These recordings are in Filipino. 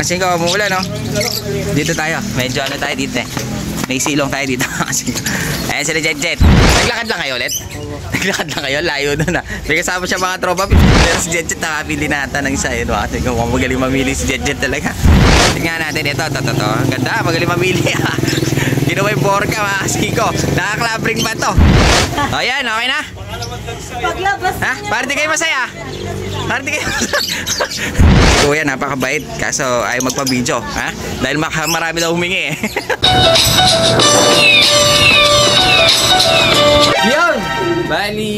Kasi ko, umuulan, no? Dito tayo. Medyo ano tayo dito eh. May silong tayo dito. Ayan sila Jet. Naglakad lang kayo ulit? Naglakad lang kayo? Layo doon ah. May kasama siya mga tropa. Pero si Jet nakapili nata ng isa. Yun, kasi kung magaling mamili si Jet talaga. Tingnan natin ito. Ang ganda. Magaling mamili ah. Ginawa yung borka mga kasiko. Nakaklabring ba to? O yan, okay na? Paglabas ha? Party kayo masaya? Party kayo masaya? Kuya, napakabait. Kaso ayaw magpa-video. Ha? Dahil marami daw humingi eh. Yun! Bali,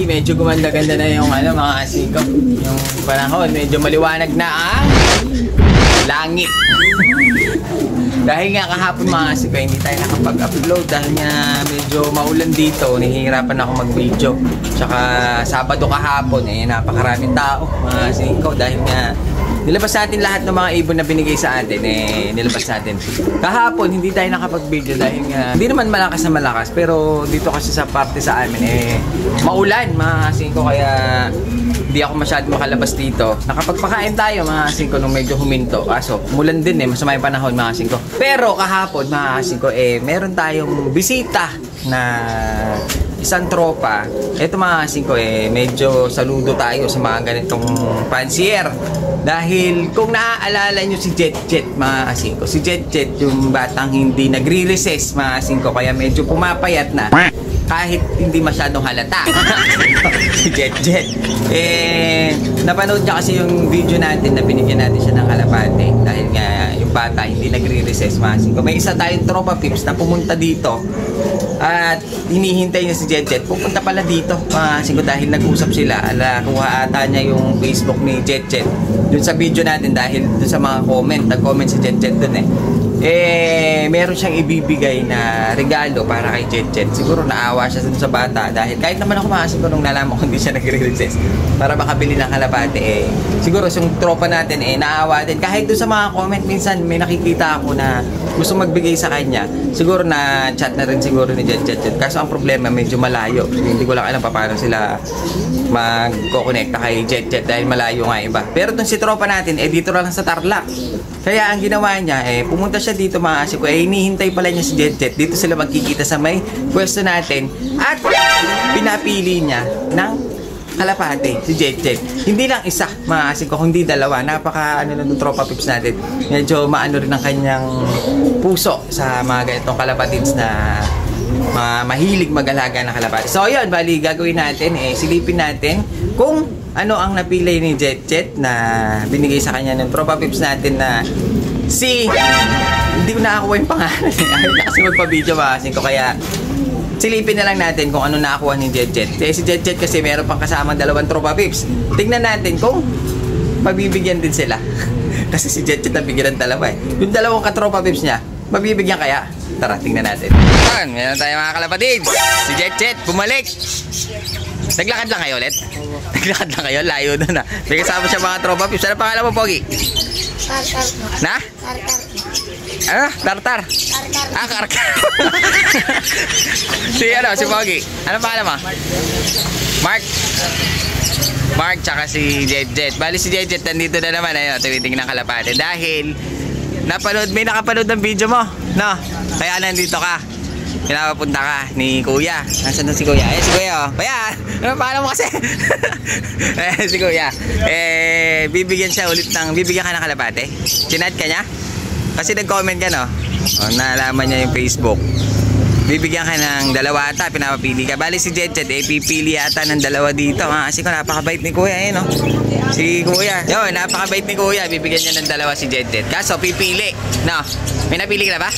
medyo gumanda-ganda na yung ano, mga kasiko. Yung panahon, medyo maliwanag na ang langit. Dahil nga kahapon mga kasiko, hindi tayo nakapag-upload dahil nga medyo maulan dito, nahihirapan ako mag-video. Tsaka Sabado kahapon, napakaraming tao mga kasiko dahil nga nilabas natin lahat ng mga ibon na binigay sa atin, nilabas natin. Kahapon, hindi tayo nakapag-video dahil nga hindi naman malakas na malakas, pero dito kasi sa parte sa amin, maulan mga kasiko, kaya hindi ako masyadong makalabas dito. Nakapagpakain tayo mga kasiko nung medyo huminto. Kaso, mulan din masama yung panahon mga kasiko. Pero kahapon mga kasiko, meron tayong bisita na isang tropa. Ito mga kasiko, medyo saludo tayo sa mga ganitong pansier. Dahil kung naaalala nyo si Jet mga kasiko, si Jet yung batang hindi nagre-recess mga kasiko, kaya medyo pumapayat na. Kahit hindi masyadong halata. Si Jet. Napanood niya kasi yung video natin na binigyan natin siya ng kalapate. Dahil nga yung bata hindi nagre-recess masin ko. May isa tayong tropa pips na pumunta dito. At hinihintay niya si Jet. Pupunta pala dito masin ko dahil nag-usap sila. Kuha ata niya yung Facebook ni Jet. Dun sa video natin dahil dun sa mga comment. Nag-comment si Jet dun meron siyang ibibigay na regalo para kay Jet. Siguro naawa siya sa bata dahil kahit naman ako makasin ko nung nalaman ko hindi siya nagre-recess para makabili ng kalapate siguro yung tropa natin naawa din kahit doon sa mga comment. Minsan may nakikita ako na gusto magbigay sa kanya, siguro na chat na rin siguro ni Jet. Kaso ang problema medyo malayo, hindi ko lang alam paano sila magko-connecta kay Jet dahil malayo nga iba. Pero doon si tropa natin dito lang sa Tarlac. Kaya ang ginawa niya pumunta siya dito mga kasiko, hinihintay pala niya si Jet. Dito sila magkikita sa may pwesto natin at pinapili niya ng kalapate si Jet. Hindi lang isa mga kasiko, kundi dalawa. Napaka ng tropa pips natin. Medyo maano rin ang kanyang puso sa mga ganitong kalapatids na mahilig mag-alaga ng kalapate. So yun, bali gagawin natin silipin natin kung ano ang napili ni Jet na binigay sa kanya ng tropa pips natin na hindi ko nakakuha yung pangalan. Ayaw na kasi magpa-video makasin ko, kaya silipin na lang natin kung ano nakakuha ni Jet. Si Jet kasi meron pang kasamang dalawang tropa pips. Tingnan natin kung mabibigyan din sila. Kasi si Jet nabigyan ng dalawa Yung dalawang katropa pips niya, mabibigyan kaya? Tara, tingnan natin. Ayan, meron tayo mga kalapatids. Si Jet, bumalik. Naglakad lang kayo ulit? Naglakad lang kayo? Layo doon ah. May kasama siya mga tropa pips. Ano pangalan mo, Pogi? Tartar. Na? Tartar. Ano? Tartar? Karkar. Si Pogi. Ano pangalan mo? Mark tsaka si Jet. Bali si Jet nandito na naman. Ayun, tumitingin ng kalapate. Dahil may nakapanood ng video mo. No? Kaya nandito ka. Pinapapunta ka ni Kuya. Nasaan na si Kuya? Si Kuya Kuya, ano pangalan mo kasi? Si Kuya. Bibigyan ka ng kalapate. Chinat ka niya? Kasi nag-comment ka, no? Nalaman niya yung Facebook. Bibigyan ka ng dalawa ata, pinapapili ka. Bali si Jet, pipili ata ng dalawa dito. Kasi ko napakabait ni Kuya, no? Si Kuya. Yun, napakabait ni Kuya. Bibigyan niya ng dalawa si Jet. Kaso, pipili. No? May napili ka na ba?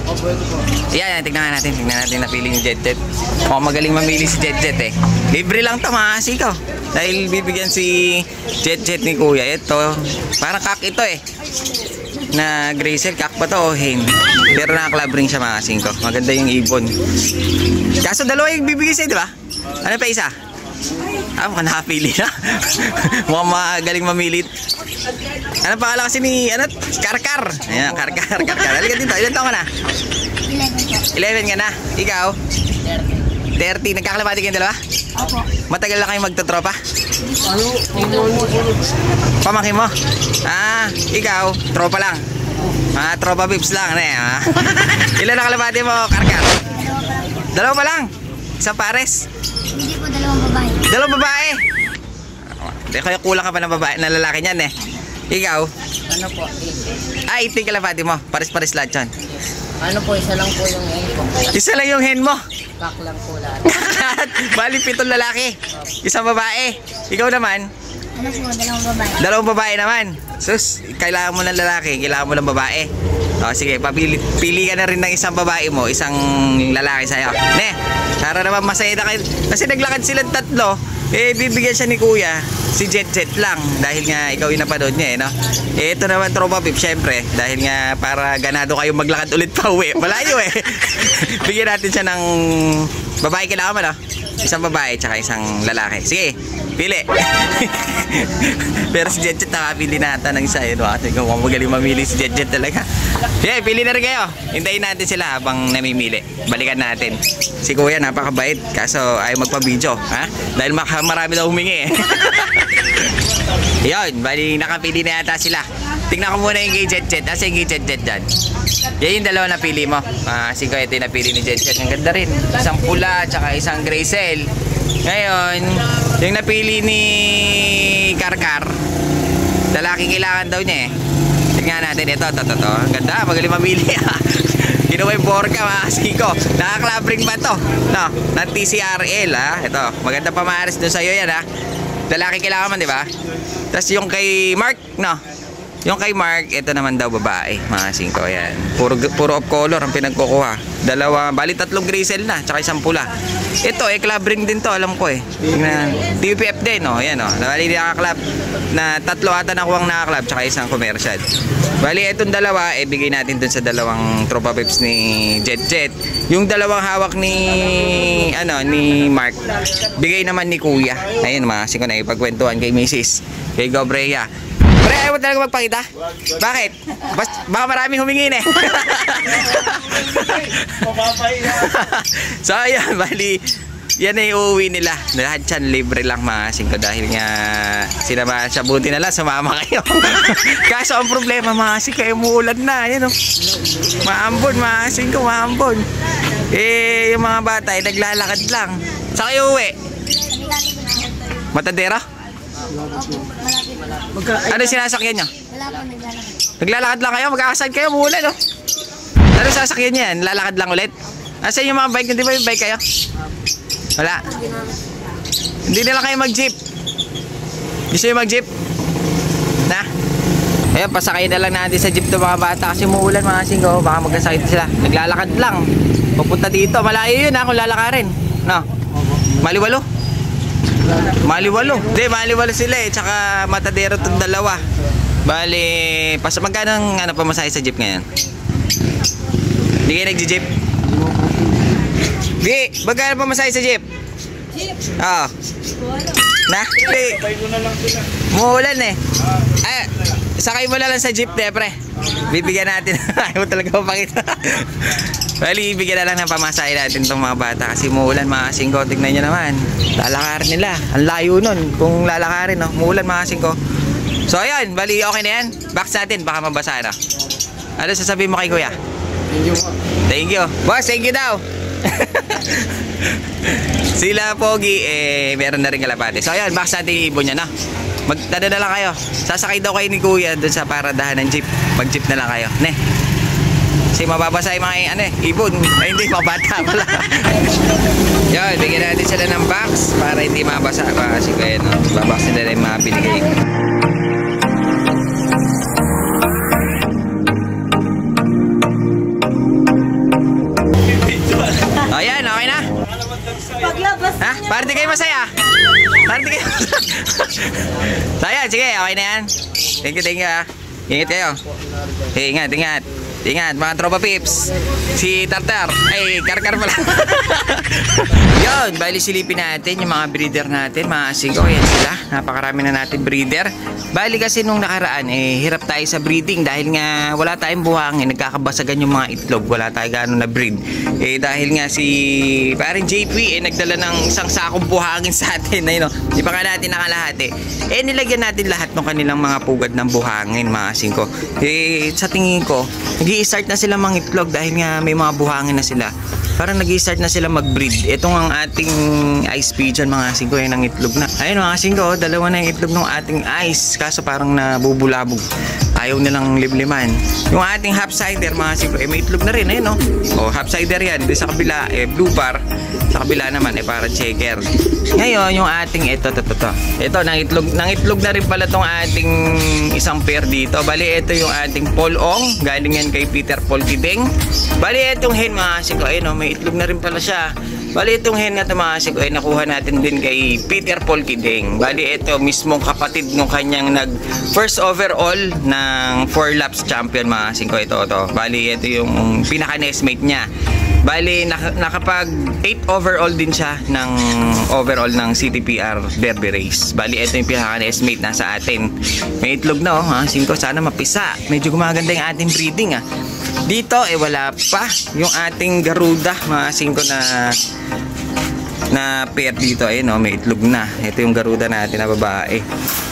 Opo, ito po. Yan, tignan natin napili ni Jet. Mukhang magaling mamili si Jet Libre lang to mga kasiko. Dahil bibigyan si Jet ni Kuya. Ito, parang kak ito na Graysel, kak pa to o hen. Pero naka-club ring siya mga kasiko. Maganda yung ibon. Kaso dalawa yung bibigyan sa'yo, di ba? Ano pa isa? Mukhang nakapili na. Mukhang magaling mamili. Ano pangalan kasi ni Karkar. Ayan, Karkar. Halika dito. Ilan taon ka na? 11 ka na. Ikaw? 30. Nagkakalapati kayong dalawa? Opo. Matagal na kayo magtotropa? Pamangkin mo? Ah, ikaw, tropa lang. Tropa pips lang. Ilan na kalapati mo, Karkar? Dalawa pa lang? Isang pares? Hindi po, dalawang babae. Dalawang babae? Hindi, kaya kulang ka pa ng babae, ng lalaki niyan eh. Ikaw? Ano po? 18 kalapati mo, pares-pares lahat yan. Ano po, isa lang po yung hen ko. Isa lang yung hen mo. Kak lang po lahat. Bali 7 lalaki, isang babae. Ikaw naman? Ano po, dalawang babae. Dalawang babae naman. Sus, kailangan mo ng lalaki, kailangan mo ng babae. O sige, pili ka na rin ng isang babae mo, isang lalaki sa'yo. Ne, para naman masaya na kayo. Kasi naglakad silang tatlo, bibigyan siya ni Kuya, si Jet lang. Dahil nga ikaw yung napanood niya no? Ito naman tropa pip, syempre. Dahil nga para ganado kayo maglakad ulit pa uwi. Malayo Bigyan natin siya ng babae, kailangan mo no? Isang babae tsaka isang lalaki. Sige, pili. Pero si Jet nakapili na ata ng isa kasi kung magaling mamili si Jet talaga. Sige, pili na rin kayo. Hintayin natin sila habang namimili. Balikan natin. Si Kuya napakabait kaso ayaw magpa-video, dahil marami daw humingi Yun, bali nakapili na yata sila. Tingnan ko muna yung kay Jet. Asa yung kay Jet dyan? Yan yung dalawa na pili mo. Si Kuya ito yung napili ni Jet. Ang ganda rin. Isang pula, tsaka isang gray cell. Ngayon, yung napili ni Karkar, lalaki kailangan daw niya Tingnan natin ito. Ang ganda, magaling mamili Ginawa yung borka mga siko. Nakaklabring ba to? No, ng TCRL Ito, maganda pamaris doon sa'yo yan Lalaki kailangan man, di ba? Tapos yung kay Mark, no? Yung kay Mark, ito naman daw babae, mga singko, yan. Puro off color ang pinagkukuha. Dalawa, bali 3 gray cell na, tsaka isang pula. Ito, club ring din to, alam ko TPF din, no? Yan, no? Bali naka-club na 3 ata nakuha ang naka-club, tsaka isang commercial. Bali, itong dalawa, bigay natin dun sa dalawang tropa pips ni Jet. Yung dalawang hawak ni Mark, bigay naman ni Kuya. Ayun, mga singko na ipagkwentuhan kay Mrs. Kay Gobrea. Pre, ayaw mo talaga magpakita? Bakit? Baka maraming humingin So ayan, bali yan ay uuwi nila. Lahat yan libre lang mga singko. Dahil nga sinamahan siya, buti na lang sumama kayo. Kaso ang problema mga singko, umuulan na. Yan, maambon mga singko, maambon. Yung mga bata ay naglalakad lang. Saan kayo uwi? Matadera? Ano sinasakyan nyo? Wala po, naglalakad. Naglalakad lang kayo? Mag-aasan kayo? Umuulan, no? Ano sasakyan nyo yan? Lalakad lang ulit? Asan yung mga bike? Hindi ba yung bike kayo? Wala. Hindi na lang kayo mag-jeep. Gusto yung mag-jeep? Na? Ayun, pasakay na lang natin sa jeep to mga bata kasi umuulan mga singko. Baka magkasakit sila. Naglalakad lang. Pupunta dito. Malayo yun kung lalakarin. No? Maliwalo? Maliwalo. Hindi, maliwalo sila Tsaka matadero itong dalawa. Bali, magkano ang pamasahe sa jeep ngayon? Hindi kayo nag-jeep? Di, magkano pamasahe sa jeep? Jeep? Oo. Na? Di. Muulan sakay mo na lang sa jeep, pre. Bibigyan natin. Ayaw mo talaga mapakita. Bali, bibigyan na lang ng pamasahe natin itong mga bata. Kasi muulan mga singko. Tignan nyo naman. Lalakarin nila. Ang layo nun. Kung lalakarin, no? Muulan mga singko. So, ayun. Bali, okay na yan. Box natin. Baka mabasa na. Ano sasabihin mo kay Kuya? Thank you po. Thank you. Boss, thank you daw. Sila Pogi, meron na rin kalapate. So, ayun. Box natin yung ibon niya, no? Magtada na lang kayo. Sasakay daw kayo ni Kuya doon sa paradahan ng jeep. Mag-jeep na lang kayo. Ne. Kasi mababasa yung mga ibon. Ay hindi, mabata pala. Yun, bigyan natin sila ng box para hindi mabasa. Kasi kaya babaksin nila yung mga binigay. O yan, okay na? Paglabas. Party kayo masaya? Party kayo masaya? So ayan, sige, okay na yan. Thank you Ingat kayo. Ingat. Ingat mga tropa pips. Si Tartar. Ay, Karkar pala. Yun, bali silipin natin yung mga breeder natin. Mga asigo, yan sila. Napakarami na natin breeder. Bali kasi nung nakaraan, hirap tayo sa breeding dahil nga wala tayong buhangin. Nagkakabasagan yung mga itlog. Wala tayo gano'n na breed. Dahil nga si parang JP, nagdala ng isang sakong buhangin sa atin. Ayun, di pa nga natin nakalahati. Nilagyan natin lahat ng kanilang mga pugad ng buhangin, mga asigo. Sa tingin ko, nag-i-start na sila mangitlog dahil nga may mga buhangin na sila. Parang nag-i-start na sila mag-breed. Itong ang ating ice pigeon, mga asingko, ay nangitlog na. Ayun mga asingko, dalawa na yung itlog ng ating ice. Kaso parang nabubulabog. Ayaw nilang libliman. Yung ating half-sider, mga asingko, may itlog na rin. Ayun, half-sider yan. Di sa kabila, blue bar. Sa kabila naman, para checker. Ngayon, yung ating ito. Ito, nangitlog na rin pala tong ating isang pair dito. Bali, ito yung ating polong. Galing yan kay Peter Paul Kideng. Bali, itong hen, mga asingko, ayun, may itlog na rin pala siya. Bali, itong hen na tumasik ay nakuha natin din kay Peter Paul Kideng. Bali, ito mismong kapatid nung kanyang first overall ng 4 laps champion, mga singko. Ito. Bali, ito yung pinaka-nestmate niya. Bali, nakapag 8 overall din siya ng overall ng CTPR Derby Race. Bali, ito yung pinaka-nestmate na sa atin. May itlog na, mga singko. Sana mapisa. Medyo gumaganda yung ating breeding, Dito, wala pa yung ating Garuda, mga singko na pair dito. May itlog na. Ito yung Garuda natin na babae.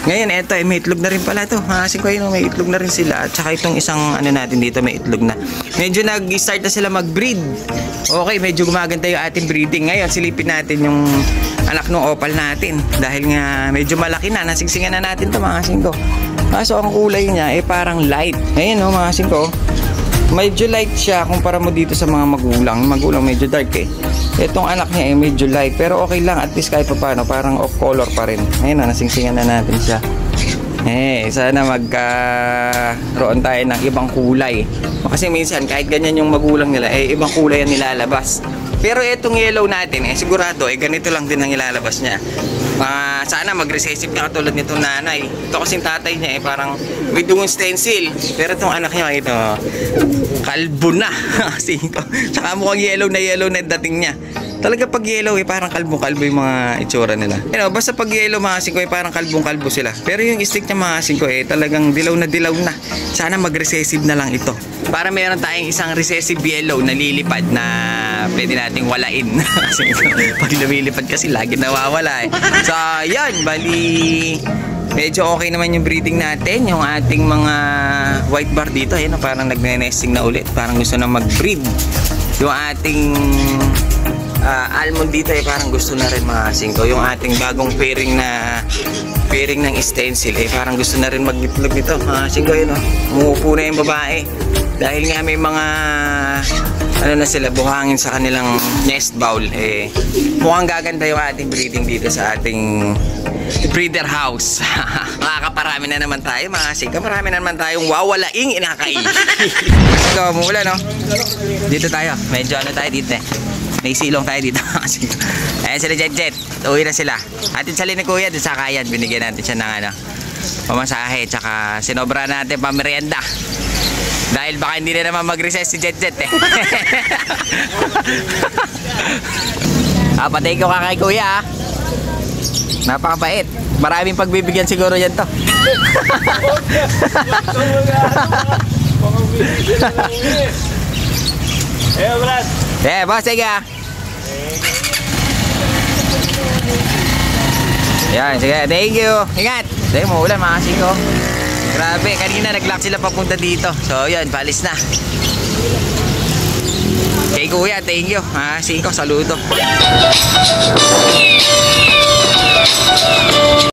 Ngayon, ito, may itlog na rin pala ito. Mga singko, may itlog na rin sila. At saka itong isang natin dito, may itlog na. Medyo nag-start na sila mag-breed. Okay, medyo gumaganda yung ating breeding. Ngayon, silipin natin yung anak ng opal natin. Dahil nga, medyo malaki na. Nasigsingan na natin ito, mga singko. So, ang kulay niya, parang light. Ayun, mga singko. Medyo light siya kumpara mo dito sa mga magulang. Magulang medyo dark Itong anak niya medyo light. Pero okay lang, at least kahit pa paano, parang off color pa rin. Ayun nasingsingan na natin siya. Sana magkaroon tayo ng ibang kulay. Kasi minsan kahit ganyan yung magulang nila, ibang kulay ang nilalabas. Pero itong yellow natin, sigurado, ganito lang din ang ilalabas niya. Sana mag-recessive na katulad nitong nanay. Ito kasing tatay niya, parang may dungong stencil. Pero itong anak niya, ito, kalbo na. Tsaka mukhang yellow na dating niya. Talaga pag yellow, parang kalbo-kalbo yung mga itsura nila. Basta pag yellow, mga singko, parang kalbong-kalbo sila. Pero yung stick niya, mga singko, talagang dilaw na. Sana mag-recessive na lang ito. Para meron tayong isang recessive yellow na lilipad na pwede nating walain. Pag lumilipad kasi lagi nawawala So, yan, bali medyo okay naman yung breeding natin. Yung ating mga white bar dito, parang nagne-nesting na ulit. Parang gusto na mag-breed. Yung ating almond dito, parang gusto na rin, mga singko. Yung ating bagong pairing ng stencil, parang gusto na rin mag-itlog nito, mga singko. Umuupo na yung babae. Dahil nga may mga na sila, buhangin sa kanilang nest bowl. Mukhang gaganda yung ating breeding dito sa ating breeder house. Makakaparami na naman tayo, mga singko. Marami na naman tayong wawalaing inakay. Ikaw, mula, no? Dito tayo. Medyo tayo dito May silong tayo dito. Ayan sila, Jet. Uwi na sila. Atin sa ni Kuya, sa Kayan. Binigyan natin siya ng pamasahe. Tsaka sinobra natin pamerienda. Dahil baka hindi na naman mag-recess si Jet. Patay ko kay Kuya. Napakabait. Maraming pagbibigyan siguro yan to. Brad. Boss, sige. Yan, sige. Thank you. Ingat. Dahil maulan, mga singko. Grabe, kanina nag-lock sila papunta dito. So, yan, palis na. Kay Kuya, thank you. Singko, saludo.